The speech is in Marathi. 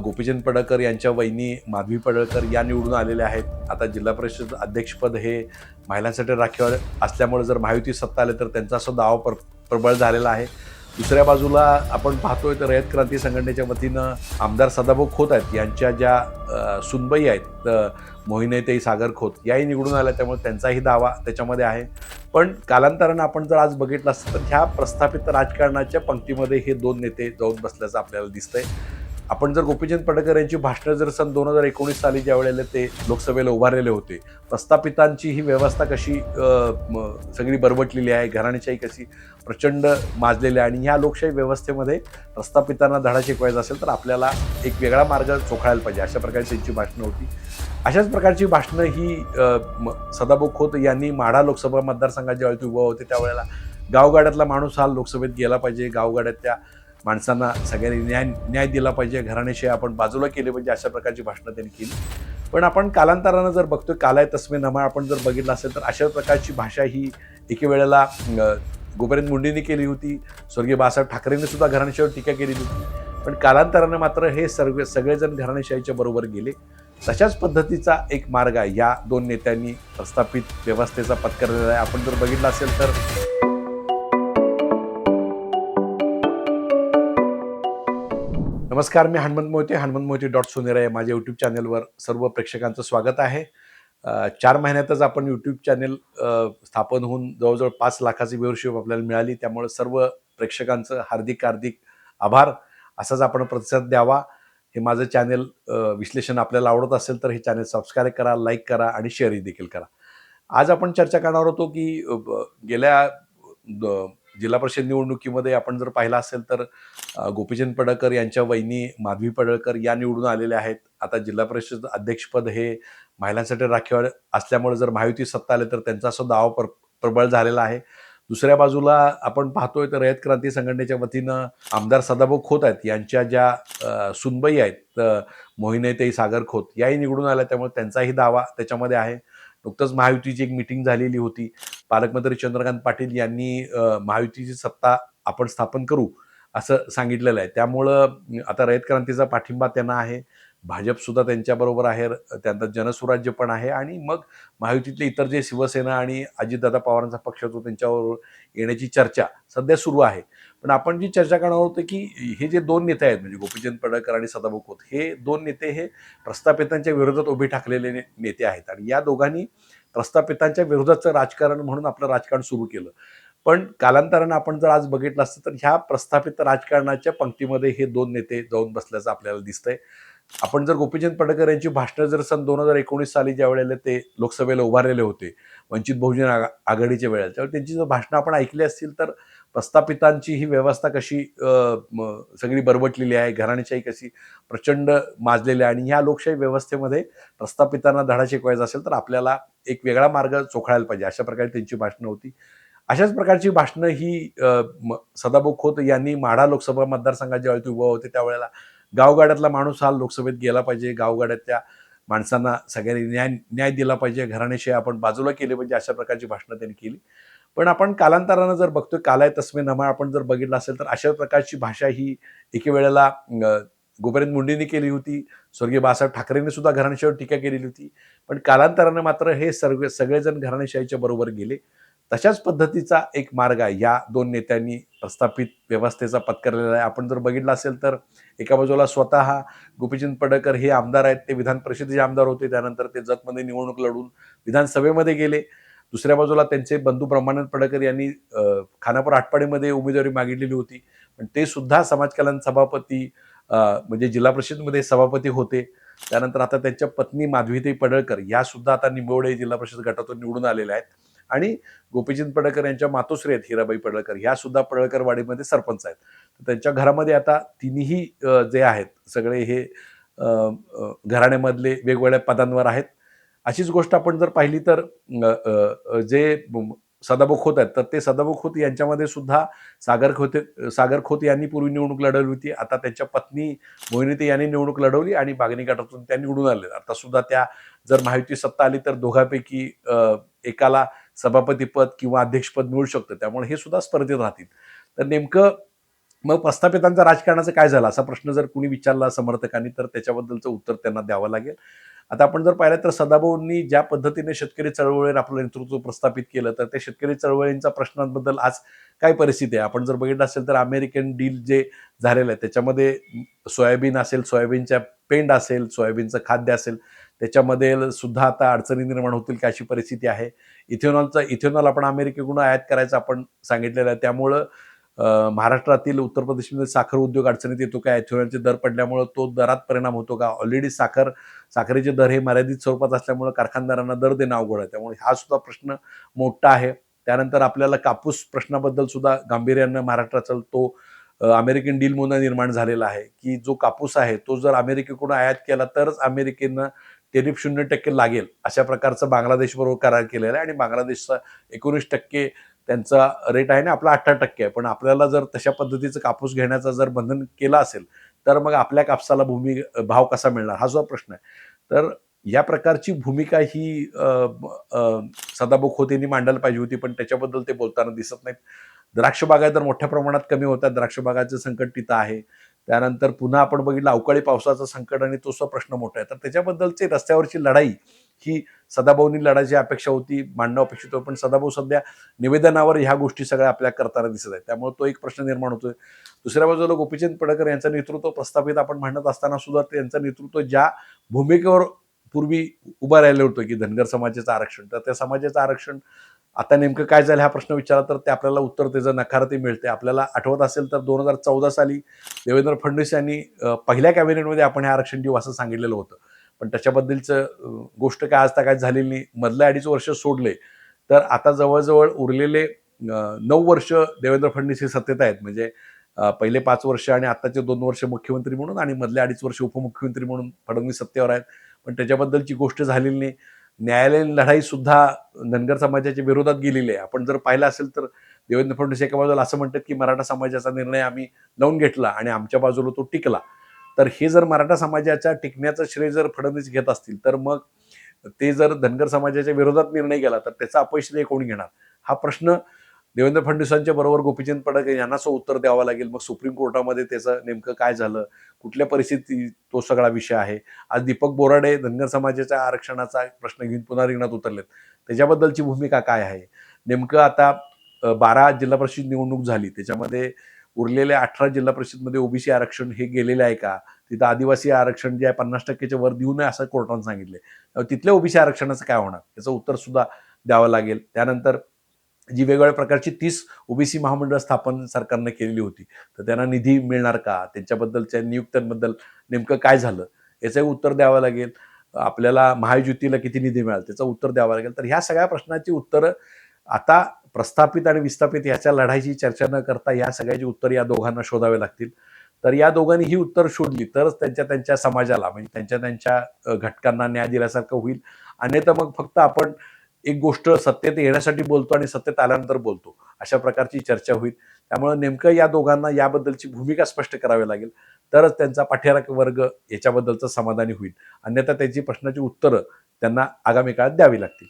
गोपीचंद पडळकर यांच्या वहिनी माधवी पडळकर या निवडून आलेल्या आहेत. आता जिल्हा परिषद अध्यक्षपद हे महिलांसाठी राखीव असल्यामुळे जर महायुती सत्ता आले तर त्यांचा सुद्धा दाव प्रबळ झालेला आहे. दुसऱ्या बाजूला आपण पाहतोय तर रयत क्रांती संघटनेच्या वतीनं आमदार सदाभाऊ खोत आहेत, यांच्या ज्या सुनबाई आहेत मोहिनीताई सागर खोत याही निवडून आल्या, त्यामुळे त्यांचाही दावा त्याच्यामध्ये आहे. पण कालांतरानं आपण जर आज बघितलं असतं तर ह्या प्रस्थापित राजकारणाच्या पंक्तीमध्ये हे दोन नेते जाऊन बसल्याचं आपल्याला दिसतंय. आपण जर गोपीचंद पडळकर यांची भाषणं जर सन 2019 साली ज्या वेळेला ते लोकसभेला उभारलेले होते, प्रस्थापितांची ही व्यवस्था कशी सगळी बरबटलेली आहे, घराणेशाही कशी प्रचंड माजलेली आहे, आणि ह्या लोकशाही व्यवस्थेमध्ये प्रस्थापितांना धडा शिकवायचा असेल तर आपल्याला एक वेगळा मार्ग चोखाळायला पाहिजे, अशा प्रकारची त्यांची भाषणं होती. अशाच प्रकारची भाषणं ही सदाभाऊ खोत यांनी माढा लोकसभा मतदारसंघात ज्यावेळी उभा होते त्यावेळेला गावगाड्यातला माणूस हा लोकसभेत गेला पाहिजे, गावगाड्यातल्या माणसांना सगळ्यांनी न्याय दिला पाहिजे, घराण्याशी आपण बाजूला केले पाहिजे, अशा प्रकारची भाषणं त्यांनी केली. पण आपण कालांतरानं जर बघतोय कालाय तस्मे नमा आपण जर बघितलं असेल तर अशा प्रकारची भाषा ही एके वेळेला गोपीनाथ मुंडेंनी केली होती, स्वर्गीय बाळासाहेब ठाकरेंनी सुद्धा घराणेशाहीवर टीका केलेली होती. पण कालांतरानं मात्र हे सगळेजण घराणेशाहीच्या बरोबर गेले. तशाच पद्धतीचा एक मार्ग आहे या दोन नेत्यांनी प्रस्थापित व्यवस्थेचा पत्करलेला आहे. आपण जर बघितलं असेल तर नमस्कार, मी हनुमंत मोहिते .सोनेरा या माझ्या यूट्यूब चॅनलवर सर्व प्रेक्षकांचं स्वागत आहे. 4 महिन्यातच आपण यूट्यूब चॅनल स्थापन होऊन जवळजवळ 5 लाखाची व्ह्यूअरशिप आपल्याला मिळाली. त्यामुळे सर्व प्रेक्षकांचं हार्दिक आभार. असाच आपण प्रतिसाद द्यावा. हे माझं चॅनल विश्लेषण आपल्याला आवडत असेल तर हे चॅनल सबस्क्राईब करा, लाईक करा आणि शेअरही देखील करा. आज आपण चर्चा करणार होतो की गेल्या जिल्हा परिषद निवडणुकीमध्ये आपण जर पाहिलं असेल तर गोपीचंद पडळकर यांच्या वहिनी माधवी पडळकर या निवडून आलेल्या आहेत. आता जिल्हा परिषद अध्यक्षपद हे महिलांसाठी राखीव असल्यामुळे जर महायुती सत्ता आले तर त्यांचा सुद्धा दाव प्रबळ झालेला आहे. दुसऱ्या बाजूला आपण पाहतोय तर रयत क्रांती संघटनेच्या वतीनं आमदार सदाभाऊ खोत आहेत, यांच्या ज्या सुनबाई आहेत मोहिनीताई सागर खोत याही निवडून आल्या, त्यामुळे त्यांचाही दावा त्याच्यामध्ये आहे. नुकतंच महायुतीची एक मिटिंग झालेली होती. पालकमंत्री चंद्रकांत पाटील यांनी महायुतीची सत्ता आपण स्थापन करू असं सांगितलेलं आहे. त्यामुळं आता रयत क्रांतीचा पाठिंबा त्यांना आहे, भाजप सुद्धा त्यांच्याबरोबर आहे, त्यांचा जनसुराज्य पण आहे, आणि मग महायुतीतले इतर जे शिवसेना आणि अजितदादा पवारांचा पक्ष होतो त्यांच्यावर येण्याची चर्चा सध्या सुरू आहे. पण आपण जी चर्चा करणार होतो की हे जे दोन नेते आहेत म्हणजे गोपीचंद पडळकर आणि सदाभाऊ खोत, हे दोन नेते हे प्रस्थापितांच्या विरोधात उभे ठाकलेले नेते आहेत, आणि या दोघांनी प्रस्थापितांच्या विरोधाचं राजकारण म्हणून आपलं राजकारण सुरू केलं. पण कालांतरानं आपण जर आज बघितलं असतं तर ह्या प्रस्थापित राजकारणाच्या पंक्तीमध्ये हे दोन नेते जाऊन बसल्याचं आपल्याला दिसतंय. आपण जर गोपीचंद पडळकर यांची भाषणं जर सन 2019 साली ज्या वेळेला ते लोकसभेला उभारलेले होते वंचित बहुजन आघाडीच्या वेळेला, त्यावेळी त्यांची जर भाषणं आपण ऐकली असतील तर प्रस्थापितांची ही व्यवस्था कशी सगळी बरबटलेली आहे, घराणेशाही कशी प्रचंड माजलेली आहे, आणि ह्या लोकशाही व्यवस्थेमध्ये प्रस्थापितांना धडा शिकवायचा असेल तर आपल्याला एक वेगळा मार्ग चोखाळायला पाहिजे, अशा प्रकारे त्यांची भाषणं होती. अशाच प्रकारची भाषणं ही सदाभाऊ खोत यांनी माढा लोकसभा मतदारसंघात ज्यावेळी उभा होते त्यावेळेला गावगाड्यातला माणूस हा लोकसभेत गेला पाहिजे, गावगाड्यातल्या माणसांना सगळ्यांनी न्याय दिला पाहिजे, घराण्याशी आपण बाजूला केले पाहिजे, अशा प्रकारची भाषणं त्यांनी केली. पण आपण कालांतरानं जर बघतोय कालाय तस्मे नमा आपण जर बघितलं असेल तर अशा प्रकारची भाषा ही एके वेळेला गोपीनाथ मुंडेंनी केली होती, स्वर्गीय बाळासाहेब ठाकरेंनी सुद्धा घराणेशाहीवर टीका केलेली होती. पण कालांतरानं मात्र हे सगळेजण घराणेशाहीच्या बरोबर गेले. तशाच पद्धतीचा एक मार्ग आहे या दोन नेत्यांनी प्रस्थापित व्यवस्थेचा पत्करलेला आहे. आपण जर बघितलं असेल तर एका बाजूला स्वतः गोपीचंद पडळकर हे आमदार आहेत, ते विधान परिषदेचे आमदार होते, त्यानंतर ते जतमध्ये निवडणूक लढून विधानसभेमध्ये गेले. दुसऱ्या बाजूला त्यांचे बंधू ब्रह्मानंद पडळकर यांनी खानापूर आटपाडीमध्ये उमेदवारी मागितलेली होती, पण ते सुद्धा समाज कल्याण सभापती म्हणजे जिल्हा परिषदमध्ये सभापती होते. त्यानंतर आता त्यांच्या पत्नी माधवीताई पडळकर या सुद्धा आता निंबवडे जिल्हा परिषद गटातून निवडून आलेल्या आहेत, आणि गोपीचंद पडळकर यांच्या मातोश्री आहेत हिराबाई पडळकर, ह्या सुद्धा पडळकरवाडीमध्ये सरपंच आहेत. तर त्यांच्या घरामध्ये आता तिन्ही जे आहेत सगळे हे घराण्यामधले वेगवेगळ्या पदांवर आहेत. अशीच गोष्ट आपण जर पाहिली तर जे सदाभाऊ खोत आहेत तर ते सदाभाऊ खोत यांच्यामध्ये सुद्धा सागर खोत यांनी पूर्वी निवडणूक लढवली होती. आता त्यांच्या पत्नी मोहिनीताई यांनी निवडणूक लढवली आणि बागणी गटातून त्या निवडून आले. आता सुद्धा त्या जर महायुती सत्ता आली तर दोघांपैकी एकाला सभापतीपद किंवा अध्यक्षपद मिळू शकतं, त्यामुळे हे सुद्धा स्पर्धेत राहतील. तर नेमकं मग प्रस्थापितांचा राजकारणाचं काय झालं असा प्रश्न जर कुणी विचारला समर्थकांनी तर त्याच्याबद्दलचं उत्तर त्यांना द्यावं लागेल. आता आपण जर पाहिलं तर सदाभाऊंनी ज्या पद्धतीने शेतकरी चळवळीवर आपलं नेतृत्व प्रस्थापित केलं तर त्या शेतकरी चळवळींच्या प्रश्नांबद्दल आज काय परिस्थिती आहे आपण जर बघितलं असेल तर अमेरिकन डील जे झालेलं आहे त्याच्यामध्ये सोयाबीन असेल, सोयाबीनच्या पेंड असेल, सोयाबीनचं खाद्य असेल, त्याच्यामध्ये सुद्धा आता अडचणी निर्माण होतील की अशी परिस्थिती आहे. इथेनॉल आपण अमेरिकेकडून आयात करायचं आपण सांगितलेलं आहे. त्यामुळं महाराष्ट्रातील उत्तर प्रदेशमध्ये साखर उद्योग अडचणीत येतो का? इथेनॉलचे दर पडल्यामुळं तो दरात परिणाम होतो का? ऑलरेडी साखरेचे दर हे मर्यादित स्वरूपात असल्यामुळं कारखानदारांना दर देणं अवघड आहे. त्यामुळे हा सुद्धा प्रश्न मोठा आहे. त्यानंतर आपल्याला कापूस प्रश्नाबद्दल सुद्धा गांभीर्यानं महाराष्ट्राचा तो अमेरिकन डीलमधून निर्माण झालेला आहे, की जो कापूस आहे तो जर अमेरिकेकडून आयात केला तरच अमेरिकेनं टेरिफ 0% लागेल, अशा प्रकारचं बांगलादेशबरोबर करार केलेला आहे आणि बांगलादेशचा 19% त्यांचा रेट आहे ना आपला 18% आहे. पण आपल्याला जर तशा पद्धतीचं कापूस घेण्याचा जर बंधन केलं असेल, तर मग आपल्या कापसाला भाव कसा मिळणार हा सुद्धा प्रश्न आहे. तर या प्रकारची भूमिका ही सदाभाऊ खोत यांनी मांडायला पाहिजे होती, पण त्याच्याबद्दल ते बोलताना दिसत नाहीत. द्राक्ष बागा तर मोठ्या प्रमाणात कमी होतात. द्राक्ष बागाचं संकट तिथं आहे. त्यानंतर पुन्हा आपण बघितलं अवकाळी पावसाचं संकट आणि तो सुद्धा प्रश्न मोठा आहे. तर त्याच्याबद्दलची रस्त्यावरची लढाई ही सदाभाऊंनी लढायची अपेक्षा होती, मांडणं अपेक्षित होतं. पण सदाभाऊ सध्या निवेदनावर ह्या गोष्टी सगळ्या आपल्या करताना दिसत आहेत. त्यामुळे तो एक प्रश्न निर्माण होतोय. दुसऱ्या बाजूला गोपीचंद पडळकर यांचं नेतृत्व प्रस्थापित आपण म्हणत असताना सुद्धा त्यांचं नेतृत्व ज्या भूमिकेवर पूर्वी उभं राहिलं होतं की धनगर समाजाचं आरक्षण, तर त्या समाजाचं आरक्षण आता नेमकं काय झालं हा प्रश्न विचारला तर ते आपल्याला उत्तर त्याचं नकारार्थी मिळते. आपल्याला आठवत असेल तर 2014 साली देवेंद्र फडणवीस यांनी पहिल्या कॅबिनेटमध्ये आपण हे आरक्षण देऊ असं सांगितलेलं होतं. पण त्याच्याबद्दलचं गोष्ट काय आजतागायत झालेली नाही. मधले 2.5 वर्ष सोडले तर आता जवळ उरलेले 9 वर्ष देवेंद्र फडणवीस हे सत्तेत आहेत. म्हणजे पहिले 5 वर्ष आणि आताचे 2 वर्ष मुख्यमंत्री म्हणून आणि मधले 2.5 वर्ष उपमुख्यमंत्री म्हणून फडणवीस सत्तेवर आहेत. पण त्याच्याबद्दलची गोष्ट झालेली नाही. न्यायालयीन लढाई सुद्धा धनगर समाजाच्या विरोधात गेलेली आहे. आपण जर पाहिलं असेल तर देवेंद्र फडणवीस एका बाजूला असं म्हणतात की मराठा समाजाचा निर्णय आम्ही लावून घेतला आणि आमच्या बाजूला तो टिकला. तर हे जर मराठा समाजाच्या टिकण्याचं श्रेय जर फडणवीस घेत असतील तर मग ते जर धनगर समाजाच्या विरोधात निर्णय गेला तर त्याचा अपयश श्रेय कोण घेणार? हा प्रश्न देवेंद्र फडणवीसांच्या बरोबर गोपीचंद पडळकर यांना उत्तर द्यावं लागेल. मग सुप्रीम कोर्टामध्ये त्याचं नेमकं काय झालं, कुठल्या परिस्थितीत तो सगळा विषय आहे. आज दीपक बोराडे धनगर समाजाच्या आरक्षणाचा प्रश्न घेऊन पुन्हा रिंगणात उतरलेत. त्याच्याबद्दलची भूमिका काय आहे? नेमकं आता 12 जिल्हा परिषद निवडणूक झाली. त्याच्यामध्ये उरलेल्या 18 जिल्हा परिषदमध्ये ओबीसी आरक्षण हे गेलेलं आहे का? तिथं आदिवासी आरक्षण जे आहे 50%च्या वर देऊ नये असं कोर्टाने सांगितलंय. तिथल्या ओबीसी आरक्षणाचं काय होणार? याचं उत्तर सुद्धा द्यावं लागेल. त्यानंतर जी वेगवेगळ्या प्रकारची 30 ओबीसी महामंडळ स्थापन सरकारने केलेली होती. तर त्यांना निधी मिळणार का? त्यांच्याबद्दलच्या नियुक्त्यांबद्दल नेमकं काय झालं? याचंही उत्तर द्यावं लागेल. आपल्याला महायुतीला किती निधी मिळाला? त्याचं उत्तर द्यावं लागेल. तर ह्या सगळ्या प्रश्नांची उत्तरं आता प्रस्थापित आणि विस्थापित याच्या लढाईची चर्चा न करता या सगळ्याची उत्तर या दोघांना शोधावे लागतील. तर या दोघांनी ही उत्तर शोधली तरच त्यांच्या समाजाला म्हणजे त्यांच्या घटकांना न्याय दिल्यासारखं होईल. अन्यथा मग फक्त आपण एक गोष्ट सत्तेत येण्यासाठी बोलतो आणि सत्तेत आल्यानंतर बोलतो अशा प्रकारची चर्चा होईल. त्यामुळे नेमकं या दोघांना याबद्दलची भूमिका स्पष्ट करावी लागेल तरच त्यांचा पाठीराख वर्ग याच्याबद्दलचं समाधानी होईल. अन्यथा त्याची प्रश्नाची उत्तरं त्यांना आगामी काळात द्यावी लागतील.